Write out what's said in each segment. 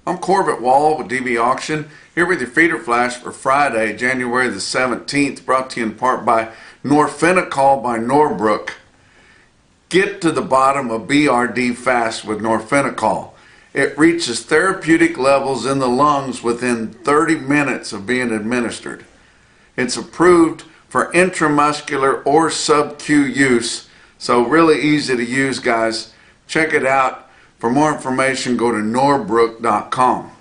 I'm Corbett Wall with DV Auction, here with your feeder flash for Friday, January the 17th, brought to you in part by Norfenacol by Norbrook. Get to the bottom of BRD fast with Norfenacol. It reaches therapeutic levels in the lungs within 30 minutes of being administered. It's approved for intramuscular or sub-Q use, so really easy to use, guys. Check it out. For more information, go to norbrook.com.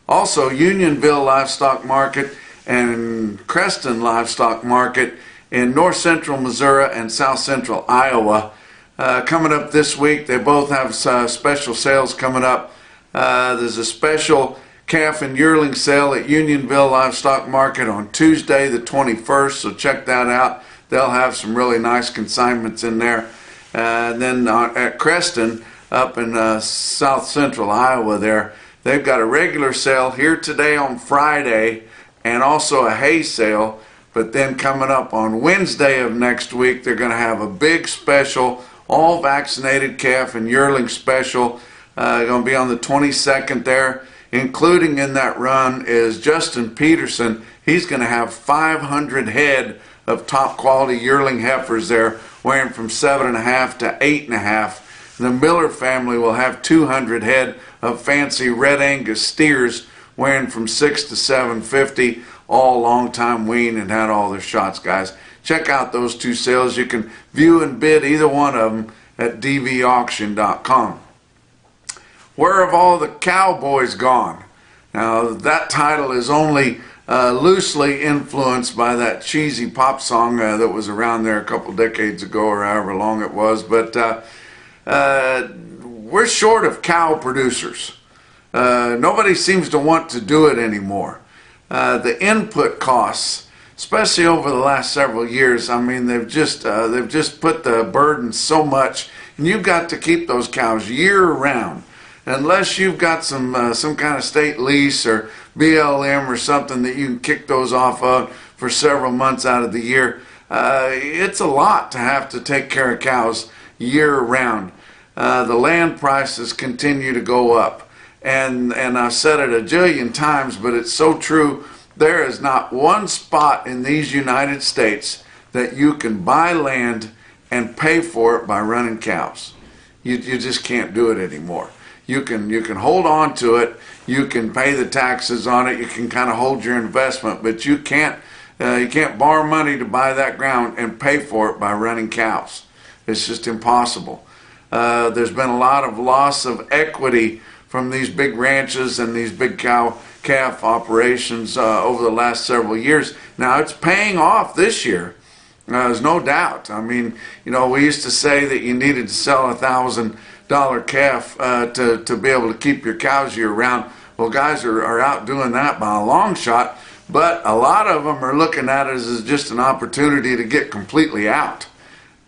Also, Unionville Livestock Market and Creston Livestock Market in north central Missouri and south central Iowa. Coming up this week, they both have special sales coming up. There's a special calf and yearling sale at Unionville Livestock Market on Tuesday the 21st, so check that out. They'll have some really nice consignments in there. And then at Creston, up in south central Iowa there, they've got a regular sale here today on Friday and also a hay sale. But then coming up on Wednesday of next week, they're going to have a big special, all vaccinated calf and yearling special. Going to be on the 22nd there. Including in that run is Justin Peterson. He's going to have 500 head of top quality yearling heifers there, weighing from 7.5 to 8.5. The Miller family will have 200 head of fancy red Angus steers weighing from 6 to 750, all long time wean and had all their shots, guys. Check out those two sales. You can view and bid either one of them at DVAuction.com. Where have all the cowboys gone? Now, that title is only loosely influenced by that cheesy pop song that was around there a couple decades ago or however long it was, but we're short of cow producers. Nobody seems to want to do it anymore. The input costs, especially over the last several years, I mean, they've just put the burden so much, and you've got to keep those cows year round. Unless you've got some kind of state lease or BLM or something that you can kick those off of for several months out of the year, it's a lot to have to take care of cows year round. The land prices continue to go up, and I've said it a jillion times, but it's so true. There is not one spot in these United States that you can buy land and pay for it by running cows. You just can't do it anymore. You can hold on to it, you can pay the taxes on it, you can kind of hold your investment, but you can't borrow money to buy that ground and pay for it by running cows. It's just impossible. There's been a lot of loss of equity from these big ranches and these big calf operations over the last several years. Now it's paying off this year. There's no doubt. I mean, you know, we used to say that you needed to sell $1,000 calf to be able to keep your cows year round. Well, guys are out doing that by a long shot, but a lot of them are looking at it as just an opportunity to get completely out.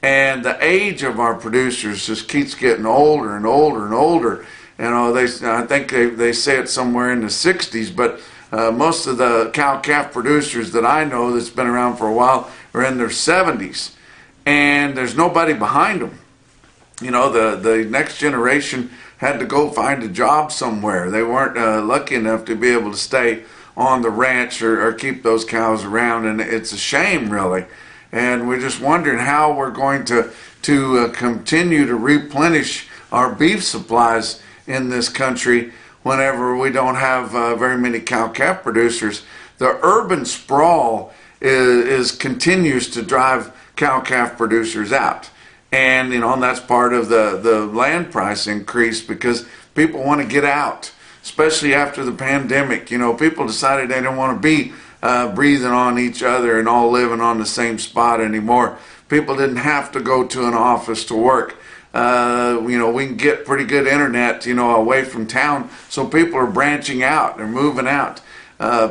And the age of our producers just keeps getting older and older and older. You know, I think they say it somewhere in the 60s, but most of the cow-calf producers that I know that's been around for a while are in their 70s, and there's nobody behind them. You know, the next generation had to go find a job somewhere. They weren't lucky enough to be able to stay on the ranch or keep those cows around, and it's a shame, really. And we're just wondering how we're going to continue to replenish our beef supplies in this country whenever we don't have very many cow-calf producers. The urban sprawl continues to drive cow-calf producers out. And, you know, that's part of the land price increase because people want to get out, especially after the pandemic. You know, people decided they don't want to be breathing on each other and all living on the same spot anymore. People didn't have to go to an office to work. You know, we can get pretty good internet, you know, away from town, so people are branching out, they're moving out.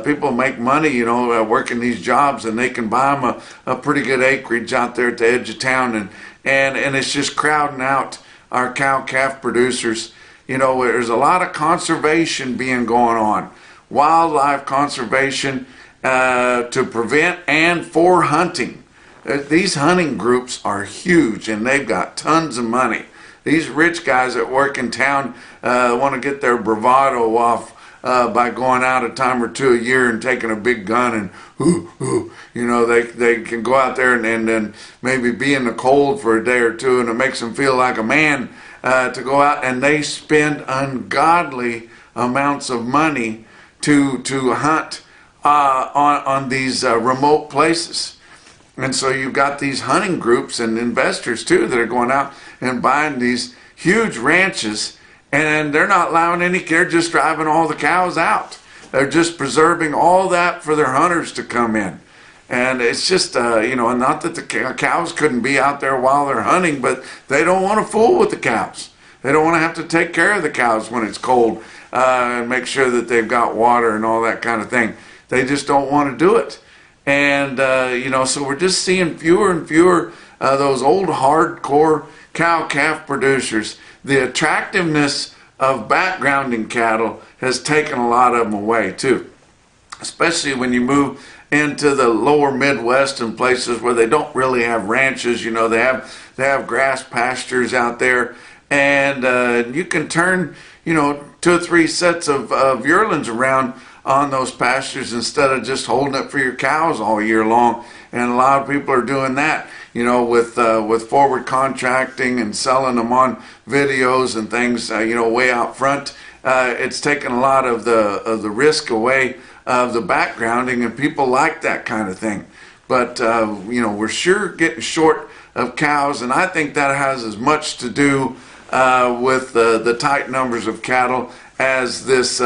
People make money, you know, working these jobs, and they can buy them a pretty good acreage out there at the edge of town, and it's just crowding out our cow-calf producers. You know, there's a lot of conservation being going on, wildlife conservation to prevent and for hunting. These hunting groups are huge, and they've got tons of money. These rich guys that work in town want to get their bravado off by going out a time or two a year and taking a big gun and you know, they can go out there and then maybe be in the cold for a day or two, and it makes them feel like a man to go out, and they spend ungodly amounts of money to hunt on these remote places. And so you've got these hunting groups and investors too that are going out and buying these huge ranches, and they're not allowing any, they're just driving all the cows out. They're just preserving all that for their hunters to come in. And it's just, you know, not that the cows couldn't be out there while they're hunting, but they don't want to fool with the cows. They don't want to have to take care of the cows when it's cold and make sure that they've got water and all that kind of thing. They just don't want to do it. And, you know, so we're just seeing fewer and fewer those old hardcore cow-calf producers. The attractiveness of backgrounding cattle has taken a lot of them away too, especially when you move into the lower Midwest and places where they don't really have ranches. You know, they have grass pastures out there, and you can turn, you know, 2 or 3 sets of yearlings around on those pastures instead of just holding it for your cows all year long. And a lot of people are doing that, you know, with forward contracting and selling them on videos and things, you know, way out front. It's taken a lot of the risk away of the backgrounding, and people like that kind of thing. But you know, we're sure getting short of cows, and I think that has as much to do with the tight numbers of cattle as this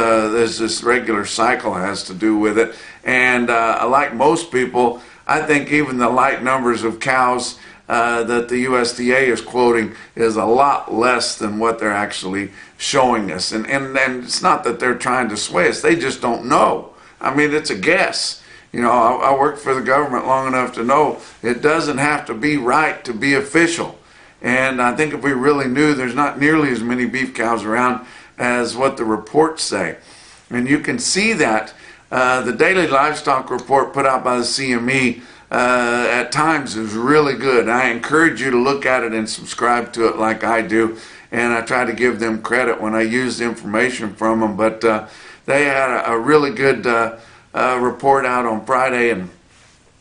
regular cycle has to do with it. And like most people, I think even the light numbers of cows that the USDA is quoting is a lot less than what they're actually showing us. And it's not that they're trying to sway us, they just don't know. I mean, it's a guess. You know, I worked for the government long enough to know it doesn't have to be right to be official. And I think if we really knew, there's not nearly as many beef cows around as what the reports say. And you can see that the daily livestock report put out by the CME at times is really good. I encourage you to look at it and subscribe to it like I do. And I try to give them credit when I use the information from them. But they had a really good report out on Friday, and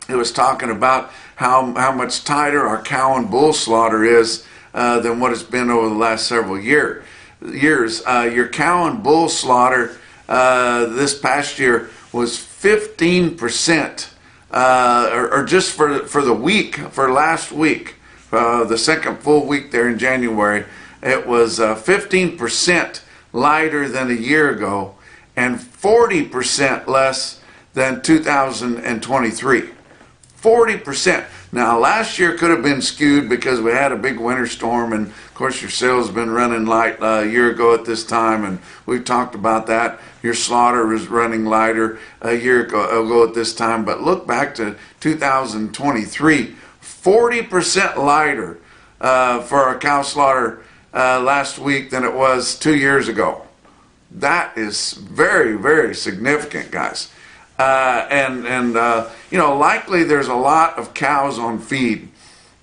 it was talking about how much tighter our cow and bull slaughter is than what it's been over the last several years. Your cow and bull slaughter this past year was 15%, or just for the week, for last week, the second full week there in January, it was 15% lighter than a year ago and 40% less than 2023. 40%. Now, last year could have been skewed because we had a big winter storm, and of course your sales have been running light a year ago at this time, and we've talked about that. Your slaughter was running lighter a year ago at this time, but look back to 2023, 40% lighter for our cow slaughter last week than it was 2 years ago. That is very, very significant, guys. You know, likely there's a lot of cows on feed.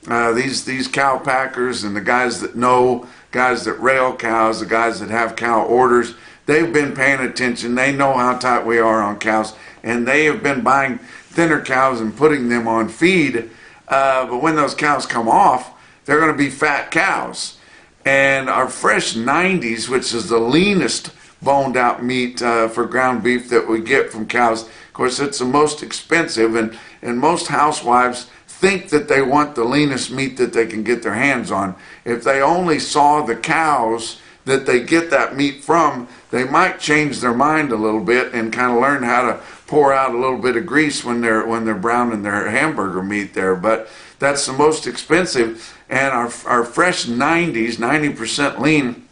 These cow packers and the guys that know, guys that rail cows, the guys that have cow orders, they've been paying attention. They know how tight we are on cows, and they have been buying thinner cows and putting them on feed. But when those cows come off, they're going to be fat cows. And our fresh 90s, which is the leanest boned out meat for ground beef that we get from cows. Of course, it's the most expensive, and most housewives think that they want the leanest meat that they can get their hands on. If they only saw the cows that they get that meat from, they might change their mind a little bit and kind of learn how to pour out a little bit of grease when they're browning their hamburger meat there. But that's the most expensive, and our fresh 90s, 90% lean,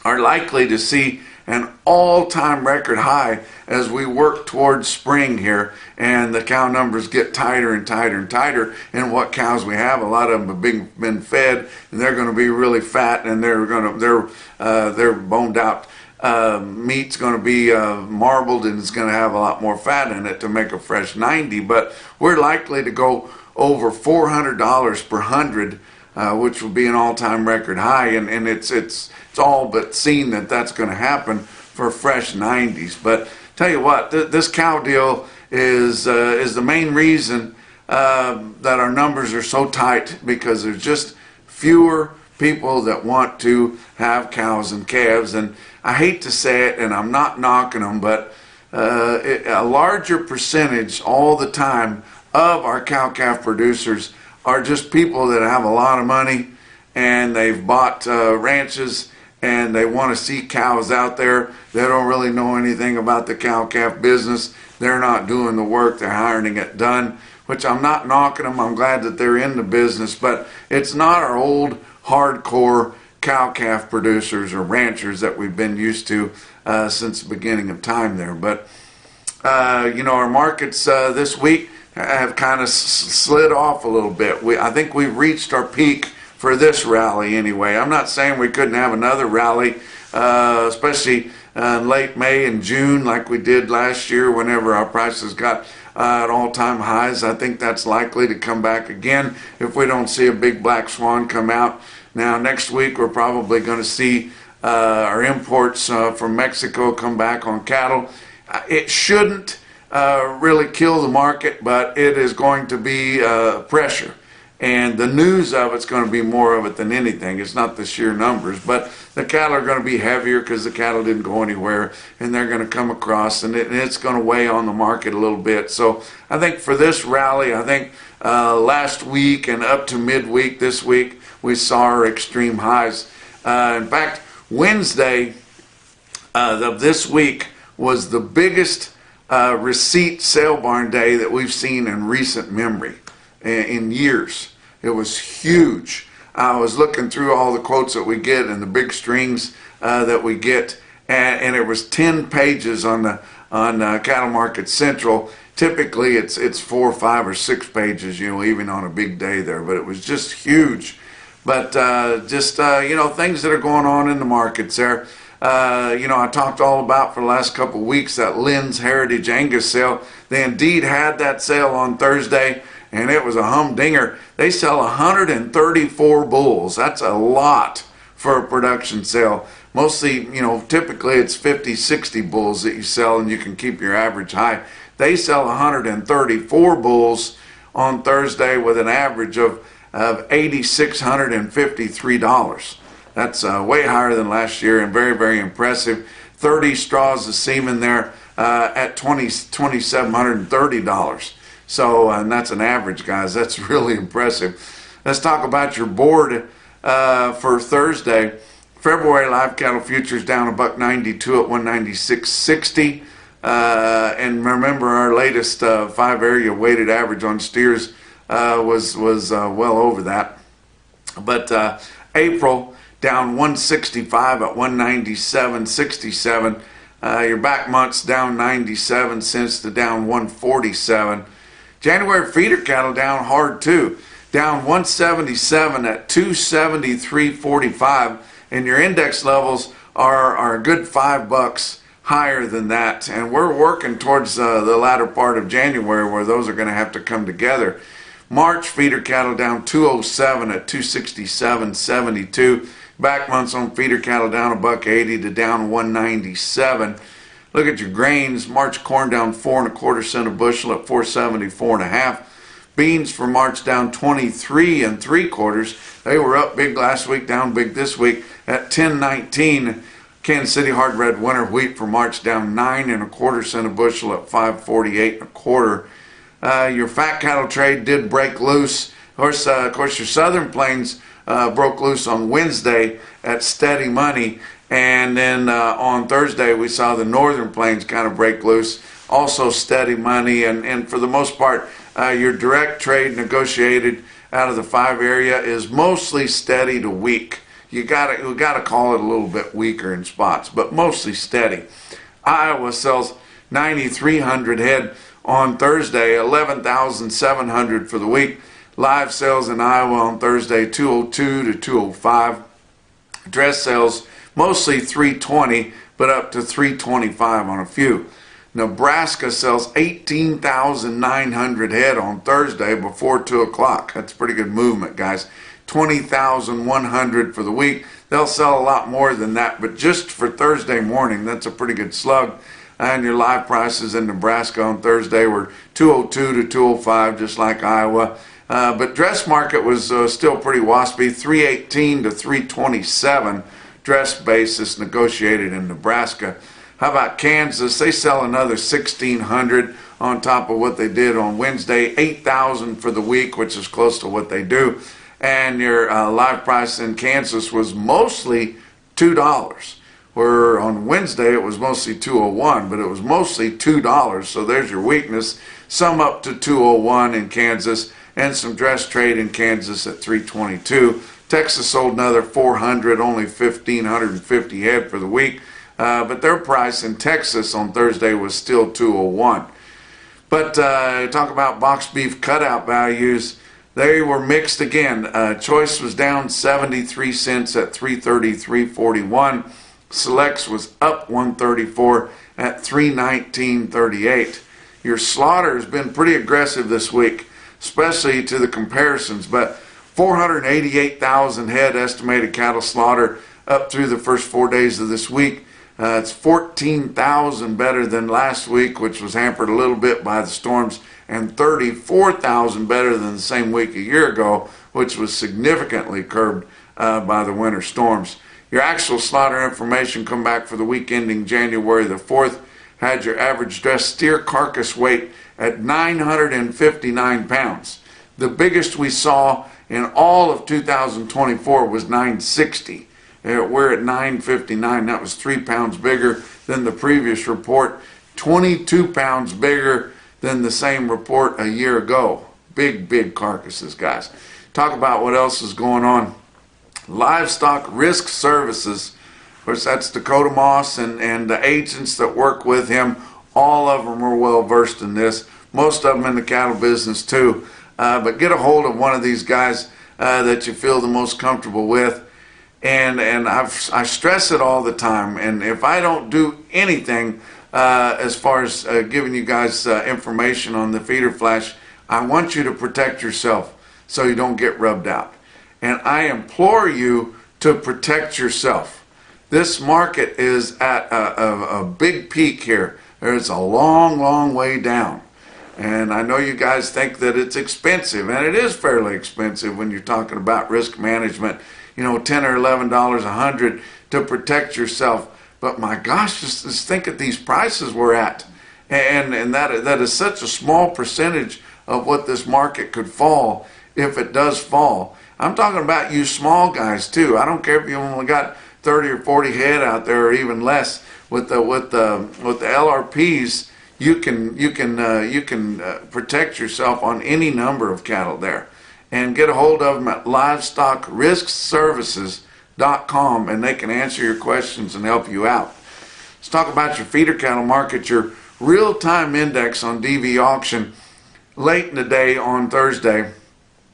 are likely to see an all-time record high as we work towards spring here, and the cow numbers get tighter and tighter and tighter. And what cows we have, a lot of them have been fed, and they're going to be really fat, and their boned out meat's going to be marbled, and it's going to have a lot more fat in it to make a fresh 90. But we're likely to go over $400 per hundred, which will be an all-time record high, and it's all but seen that that's going to happen for fresh 90s. But tell you what, this cow deal is the main reason that our numbers are so tight, because there's just fewer people that want to have cows and calves. And I hate to say it, and I'm not knocking them, but a larger percentage all the time of our cow-calf producers are just people that have a lot of money, and they've bought ranches, and they want to see cows out there. They don't really know anything about the cow-calf business. They're not doing the work. They're hiring it done, which I'm not knocking them. I'm glad that they're in the business, but it's not our old hardcore cow-calf producers or ranchers that we've been used to since the beginning of time there. But you know, our markets this week have kind of slid off a little bit. I think we've reached our peak for this rally anyway. I'm not saying we couldn't have another rally, especially late May and June like we did last year whenever our prices got at all-time highs. I think that's likely to come back again if we don't see a big black swan come out. Now, next week we're probably going to see our imports from Mexico come back on cattle. It shouldn't really kill the market, but it is going to be pressure. And the news of it's going to be more of it than anything. It's not the sheer numbers, but the cattle are going to be heavier because the cattle didn't go anywhere, and they're going to come across, and it's going to weigh on the market a little bit. So I think for this rally, I think last week and up to midweek this week, we saw our extreme highs. In fact, Wednesday of this week was the biggest receipt sale barn day that we've seen in recent memory. In years. It was huge. I was looking through all the quotes that we get and the big strings that we get, and it was 10 pages on Cattle Market Central. Typically it's 4, 5, or 6 pages, you know, even on a big day there, but it was just huge. But you know, things that are going on in the markets there. You know, I talked all about for the last couple of weeks that Lyns Heritage Angus sale. They indeed had that sale on Thursday, and it was a humdinger. They sell 134 bulls. That's a lot for a production sale. Mostly, you know, typically it's 50, 60 bulls that you sell, and you can keep your average high. They sell 134 bulls on Thursday with an average of $8,653. That's way higher than last year and very, very impressive. 30 straws of semen there at $2,730. So, and that's an average, guys. That's really impressive. Let's talk about your board for Thursday. February live cattle futures down $1.92 at 196.60. And remember, our latest 5 area weighted average on steers was well over that. But April down 165 at 197.67. Your back months down 97 cents to down 147. January feeder cattle down hard too, down 177 at 273.45, and your index levels are a good $5 higher than that. And we're working towards the latter part of January where those are going to have to come together. March feeder cattle down 207 at 267.72. Back months on feeder cattle down $1.80 to down 197. Look at your grains. March corn down 4 1/4 cents a bushel at 474 1/2. Beans for March down 23 3/4. They were up big last week, down big this week at 10.19. Kansas City hard red winter wheat for March down 9 1/4 cents a bushel at 548 1/4. Your fat cattle trade did break loose. Of course, your Southern Plains broke loose on Wednesday at steady money, and then on Thursday we saw the Northern Plains kind of break loose, also steady money, and for the most part your direct trade negotiated out of the 5 area is mostly steady to weak. We gotta call it a little bit weaker in spots, but mostly steady. Iowa sells 9,300 head on Thursday, 11,700 for the week. Live sales in Iowa on Thursday, 202 to 205. Dress sales mostly 320, but up to 325 on a few. Nebraska sells 18,900 head on Thursday before 2 o'clock. That's pretty good movement, guys. 20,100 for the week. they'll sell a lot more than that. But just for Thursday morning, that's a pretty good slug. And your live prices in Nebraska on Thursday were 202 to 205, just like Iowa. But dress market was still pretty waspy, 318 to 327 dress basis negotiated in Nebraska. How about Kansas? They sell another 1,600 on top of what they did on Wednesday, 8,000 for the week, which is close to what they do. And your live price in Kansas was mostly $2. Where on Wednesday it was mostly 201, but it was mostly $2. So there's your weakness. Some up to 201 in Kansas, and some dress trade in Kansas at 322. Texas sold another 400, only 1,550 head for the week. But their price in Texas on Thursday was still 201. But talk about box beef cutout values. They were mixed again. Choice was down 73 cents at 333.41. Selects was up 134 at 319.38. Your slaughter has been pretty aggressive this week, especially to the comparisons, but 488,000 head estimated cattle slaughter up through the first 4 days of this week. It's 14,000 better than last week, which was hampered a little bit by the storms, and 34,000 better than the same week a year ago, which was significantly curbed by the winter storms. Your actual slaughter information come back for the week ending January the 4th had your average dressed steer carcass weight at 959 pounds. The biggest we saw in all of 2024 was 960. We're at 959. That was 3 pounds bigger than the previous report, 22 pounds bigger than the same report a year ago. Big carcasses, guys. Talk about what else is going on. Livestock Risk Services, of course that's Dakota Moss and the agents that work with him. All of them are well versed in this. Most of them in the cattle business too. But get a hold of one of these guys that you feel the most comfortable with. And I stress it all the time. And if I don't do anything as far as giving you guys information on the feeder flash, I want you to protect yourself so you don't get rubbed out. And I implore you to protect yourself. This market is at a big peak here. There's a long way down. And I know you guys think that it's expensive, and it is fairly expensive when you're talking about risk management. You know, $10 or $11 100 to protect yourself. But my gosh, just think of these prices we're at. And that is such a small percentage of what this market could fall if it does fall. I'm talking about you small guys too. I don't care if you only got 30 or 40 head out there or even less. With the LRPs, you can protect yourself on any number of cattle there. And get a hold of them at LivestockRiskServices.com, and they can answer your questions and help you out. Let's talk about your feeder cattle market. Your real-time index on DVAuction late in the day on Thursday,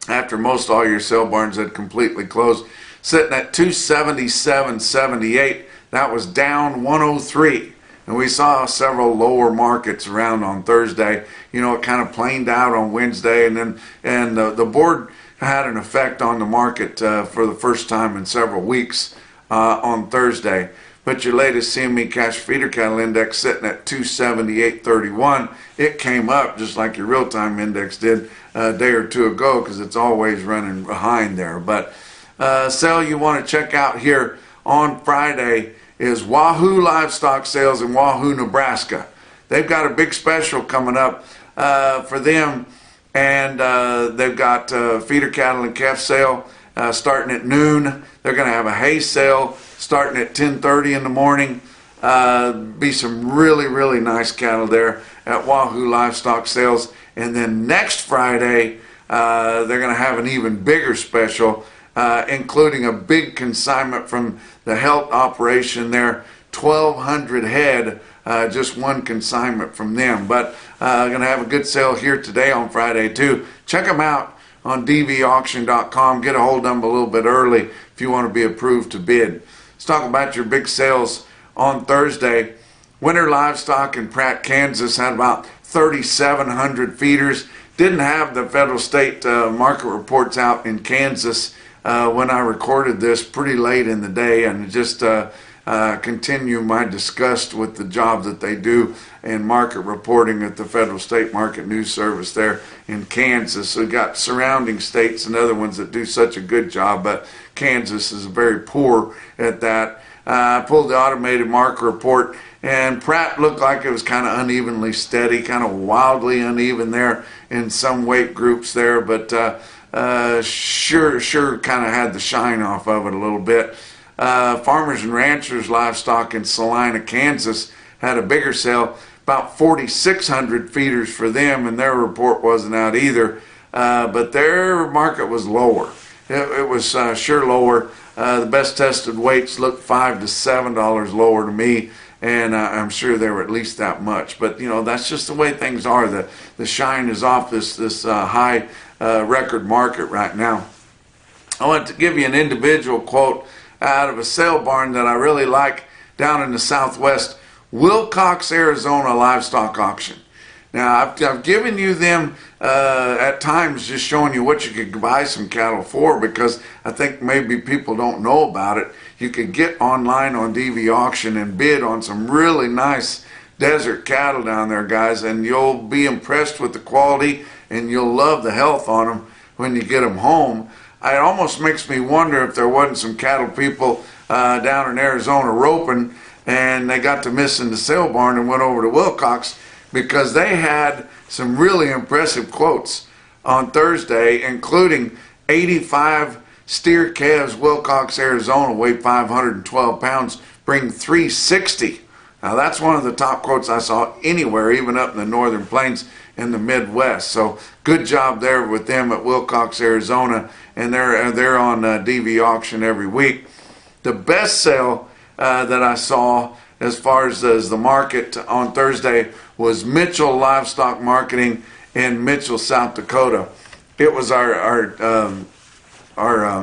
after most all your sale barns had completely closed, sitting at 277.78. That was down 103. And we saw several lower markets around on Thursday. You know, it kind of planed out on Wednesday, and the board had an effect on the market for the first time in several weeks on Thursday. But your latest CME cash feeder cattle index sitting at 278.31. It came up just like your real-time index did a day or two ago, because it's always running behind there. But sale you want to check out here on Friday is Wahoo Livestock Sales in Wahoo, Nebraska. They've got a big special coming up for them, and they've got feeder cattle and calf sale starting at noon. They're going to have a hay sale starting at 10:30 in the morning. Be some really nice cattle there at Wahoo Livestock Sales. And then next Friday, they're going to have an even bigger special, including a big consignment from the health operation there, 1,200 head, just one consignment from them. But going to have a good sale here today on Friday too. Check them out on DVAuction.com. Get a hold of them a little bit early if you want to be approved to bid. Let's talk about your big sales on Thursday. Winter Livestock in Pratt, Kansas had about 3,700 feeders. Didn't have the federal state market reports out in Kansas when I recorded this pretty late in the day, and just continue my disgust with the job that they do in market reporting at the Federal State Market News Service there in Kansas. We've got surrounding states and other ones that do such a good job, but Kansas is very poor at that. I pulled the automated market report, and Pratt looked like it was kind of unevenly steady, kind of wildly uneven there in some weight groups there, but sure kind of had the shine off of it a little bit. Farmers and Ranchers Livestock in Salina, Kansas had a bigger sale, about 4,600 feeders for them, and their report wasn't out either, but their market was lower. It was sure lower. The best tested weights looked $5 to $7 lower to me, and I'm sure they were at least that much. But you know, that's just the way things are. The shine is off this high record market right now. I want to give you an individual quote out of a sale barn that I really like down in the Southwest, Wilcox, Arizona livestock auction. Now, I've given you them at times, just showing you what you could buy some cattle for, because I think maybe people don't know about it. You could get online on DVAuction and bid on some really nice desert cattle down there, guys, and you'll be impressed with the quality, and you'll love the health on them when you get them home. It almost makes me wonder if there wasn't some cattle people down in Arizona roping, and they got to missing the sale barn and went over to Wilcox, because they had some really impressive quotes on Thursday, including 85 steer calves, Wilcox, Arizona, weigh 512 pounds, bring 360. Now that's one of the top quotes I saw anywhere, even up in the northern plains in the Midwest. So good job there with them at Wilcox, Arizona, and they're on DVAuction every week. The best sale that I saw as far as the market on Thursday was Mitchell Livestock Marketing in Mitchell, South Dakota. It was our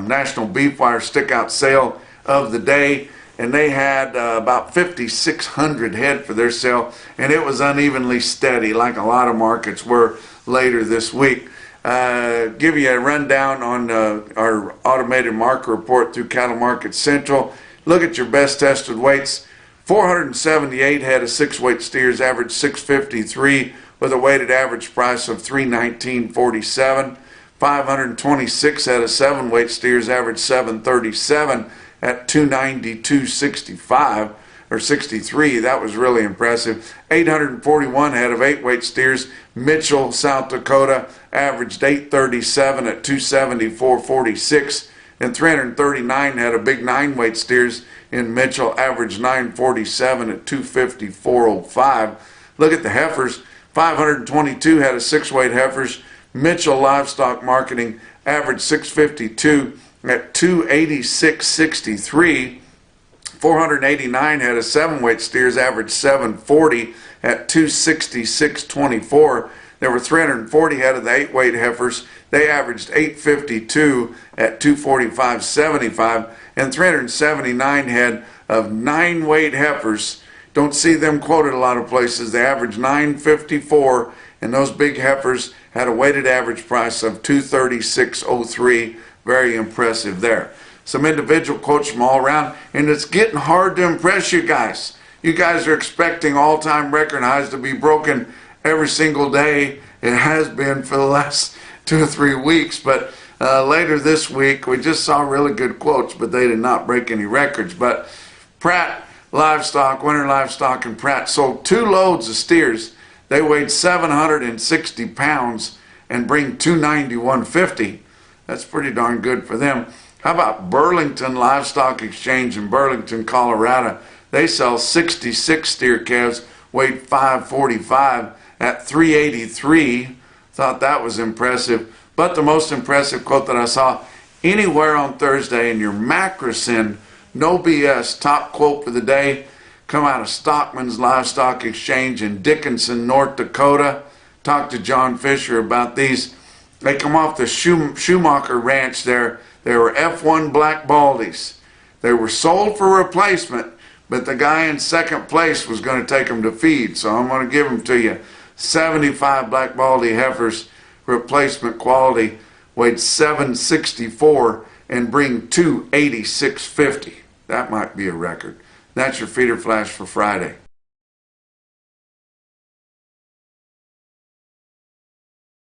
National Beef Wire stick-out sale of the day, and they had about 5,600 head for their sale, and it was unevenly steady like a lot of markets were later this week. Give you a rundown on our automated market report through Cattle Market Central. Look at your best tested weights. 478 head of 6-weight steers averaged 653 with a weighted average price of $319.47. 526 head of 7-weight steers averaged 737 at $292.65 or 63. That was really impressive. 841 head of 8-weight steers, Mitchell, South Dakota, averaged 837 at $274.46. And 339 head of big 9-weight steers in Mitchell, averaged 947 at $254.05. Look at the heifers. 522 head of 6-weight heifers, Mitchell Livestock Marketing, averaged 652 at $286.63. 489 head of 7-weight steers, averaged 740 at $266.24. There were 340 head of the 8-weight heifers. They averaged 852 at $245.75, and 379 head of 9-weight heifers. Don't see them quoted a lot of places. They averaged 954, and those big heifers had a weighted average price of $236.03. Very impressive there. Some individual quotes from all around, and it's getting hard to impress you guys. You guys are expecting all-time record highs to be broken every single day. It has been for the last 2 or 3 weeks, but later this week we just saw really good quotes, but they did not break any records. But Pratt Livestock, Winter Livestock and Pratt sold 2 loads of steers. They weighed 760 pounds and bring $291.50. That's pretty darn good for them. How about Burlington Livestock Exchange in Burlington, Colorado? They sell 66 steer calves, weighed 545 at $383. Thought that was impressive. But the most impressive quote that I saw anywhere on Thursday in your Macrocin, no BS, top quote for the day, come out of Stockman's Livestock Exchange in Dickinson, North Dakota. Talked to John Fisher about these. They come off the Schumacher Ranch there. They were F1 Black Baldies. They were sold for replacement, but the guy in second place was going to take them to feed, so I'm going to give them to you. 75 Black Baldy heifers, replacement quality, weighed 764 and bring two 8650. That might be a record. That's your feeder flash for Friday.